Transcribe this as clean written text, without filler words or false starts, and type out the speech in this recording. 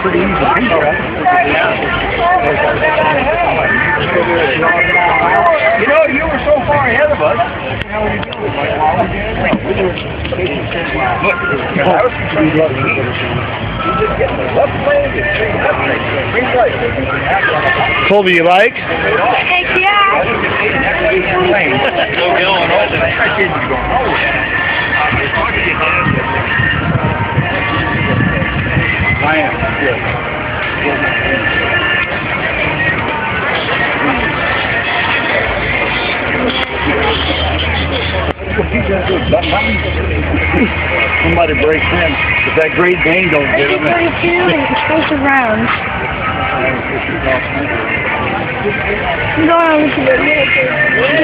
Pretty easy. You know, you were so far ahead of us. Colby, you like? Heck yeah! I am. Somebody breaks in, but that Great Dane don't get him. It goes around. I'm going over to the